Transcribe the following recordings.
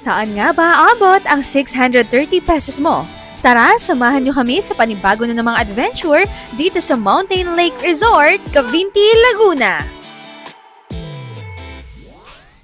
Saan nga ba aabot ang 630 pesos mo? Tara, samahan niyo kami sa panibago na namang adventure dito sa Mountain Lake Resort, Cavinti, Laguna.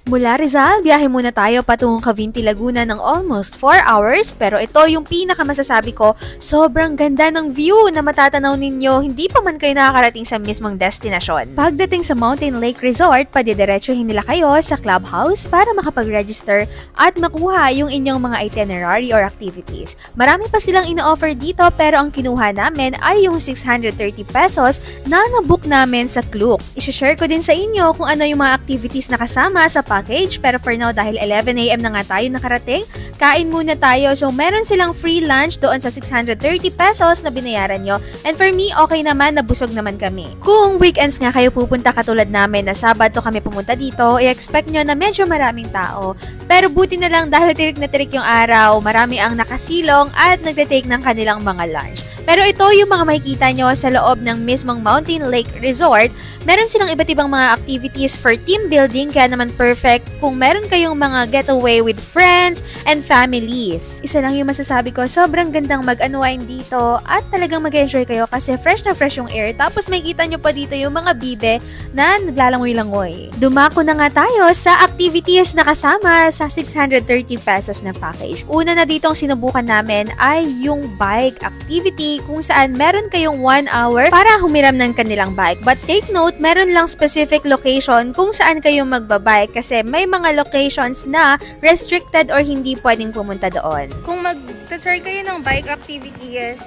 Mula Rizal, biyahe muna tayo patungong Cavinti, Laguna ng almost 4 hours. Pero ito yung pinakamasasabi ko, sobrang ganda ng view na matatanaw ninyo hindi pa man kayo nakakarating sa mismong destinasyon. Pagdating sa Mountain Lake Resort, padidiretsuhin nila kayo sa clubhouse para makapag-register at makuha yung inyong mga itinerary or activities. Marami pa silang ino-offer dito pero ang kinuha namin ay yung 630 pesos na nabook namin sa Klook. I-share ko din sa inyo kung ano yung mga activities na kasama sa package, pero for now dahil 11 AM na nga tayo nakarating, kain muna tayo. So meron silang free lunch doon sa 630 pesos na binayaran nyo. And for me, okay naman, nabusog naman kami. Kung weekends nga kayo pupunta katulad namin na Sabado kami pumunta dito, i-expect nyo na medyo maraming tao. Pero buti na lang dahil tirik na tirik yung araw, marami ang nakasilong at nagtitake ng kanilang mga lunch. Pero ito yung mga makikita nyo sa loob ng mismong Mountain Lake Resort. Meron silang iba't ibang mga activities for team building, kaya naman perfect kung meron kayong mga getaway with friends and families. Isa lang yung masasabi ko, sobrang gandang mag-unwind dito at talagang mag-enjoy kayo kasi fresh na fresh yung air. Tapos makikita nyo pa dito yung mga bibe na naglalangoy-langoy. Dumako na nga tayo sa activities na kasama sa 630 pesos na package. Una na ditong sinubukan namin ay yung bike activity, kung saan meron kayong 1 hour para humiram ng kanilang bike. But take note, meron lang specific location kung saan kayo magbabike kasi may mga locations na restricted or hindi pwedeng pumunta doon. Kung mag-try kayo ng bike activities,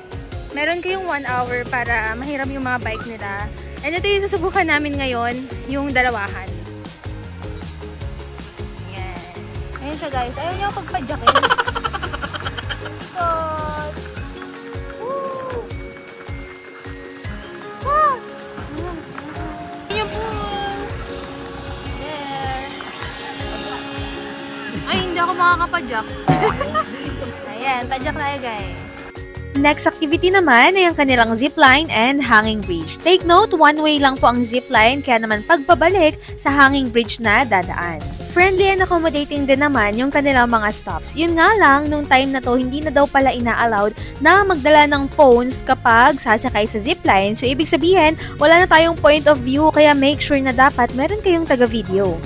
meron kayong 1 hour para mahiram yung mga bike nila. And ito yung susubukan namin ngayon, yung dalawahan. Ayan. Ayan siya guys. Ayaw niya pagpadyakin. Ito. Ako makakapadyak. Ayan, padyak tayo guys. Next activity naman ay ang kanilang zipline and hanging bridge. Take note, one way lang po ang zipline, kaya naman pagpabalik sa hanging bridge na dadaan. Friendly and accommodating din naman yung kanilang mga stops. Yun nga lang, nung time na to, hindi na daw pala ina-allowed na magdala ng phones kapag sasakay sa zipline. So, ibig sabihin, wala na tayong point of view, kaya make sure na dapat meron kayong taga-video.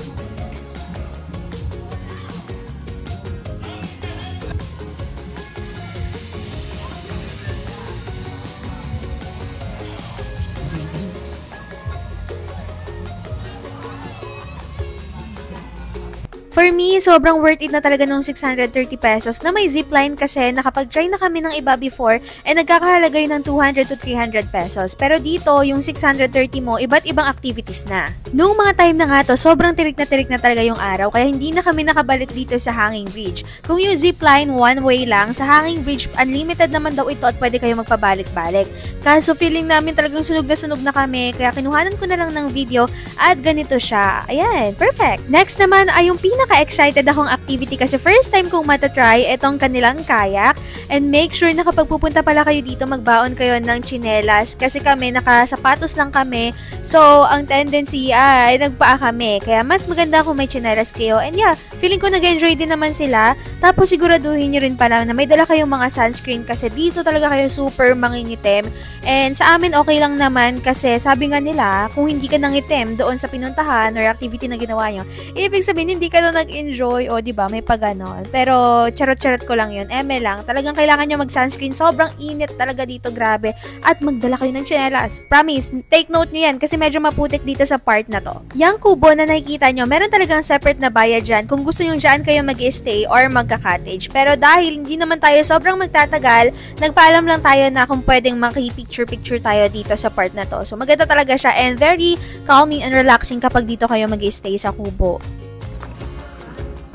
For me, sobrang worth it na talaga nung 630 pesos na may zipline kasi nakapag-try na kami ng iba before and nagkakahalaga yun ng 200 to 300 pesos. Pero dito, yung 630 mo, iba't ibang activities na. Nung mga time na nga to, sobrang tirik na talaga yung araw kaya hindi na kami nakabalik dito sa hanging bridge. Kung yung zipline, one way lang, sa hanging bridge, unlimited naman daw ito at pwede kayo magpabalik-balik. Kaso feeling namin talagang sunog na kami kaya kinuhanan ko na lang ng video at ganito siya. Ayan, perfect! Next naman ay yung excited akong activity kasi first time kong matatry itong kanilang kayak, and make sure na kapag pupunta pala kayo dito magbaon kayo ng tsinelas kasi kami nakasapatos lang kami, so ang tendency ay nagpaa kami, kaya mas maganda kung may tsinelas kayo. And yeah, feeling ko nag-enjoy din naman sila. Tapos siguraduhin nyo rin pala na may dala kayong mga sunscreen kasi dito talaga kayo super mangingitim, and sa amin okay lang naman kasi sabi nga nila kung hindi ka nangitim doon sa pinuntahan or activity na ginawa nyo, ibig sabihin hindi ka doon nag-enjoy, o diba, may paganon. Pero charot-charot ko lang yun, eme lang. Talagang kailangan nyo mag-sunscreen. Sobrang init talaga dito, grabe. At magdala kayo ng tsinelas. Promise, take note nyo yan kasi medyo maputik dito sa part na to. Yang kubo na nakikita nyo, meron talagang separate na bayad dyan kung gusto nyo dyan kayo mag-stay or magka-cottage. Pero dahil hindi naman tayo sobrang magtatagal, nagpaalam lang tayo na kung pwedeng maki-picture-picture tayo dito sa part na to. So maganda talaga siya and very calming and relaxing kapag dito kayo mag-stay sa kubo.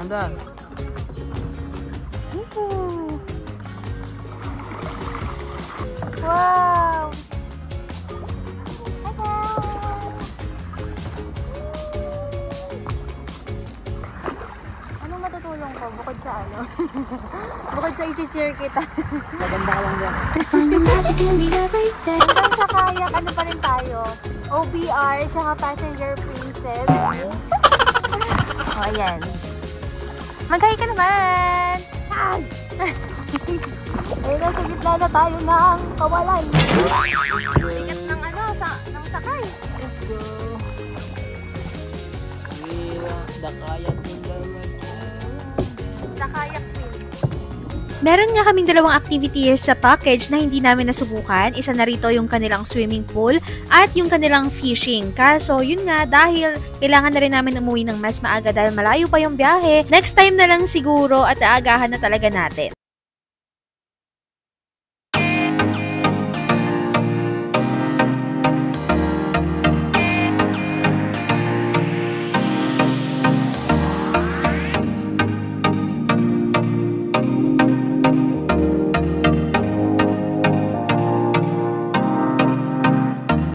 Andan. Wow! Anong matutulong ko bukod sa ano? Bukod sa i-cheer kita. Maganda ka lang dyan. Hanggang sa kayak, ano pa rin tayo? OBR, tsaka passenger princess. O, ayan. Mag-hi ka naman! Ay, nasa gitna na tayo ng kawalan. Ticket ng ng sakay. Let's go. The kayak in the Sa kayak din. Meron nga kaming dalawang activities sa package na hindi namin nasubukan. Isa na rito yung kanilang swimming pool at yung kanilang fishing. Kaso yun nga, dahil kailangan na rin namin umuwi ng mas maaga dahil malayo pa yung biyahe, next time na lang siguro at aagahan na talaga natin.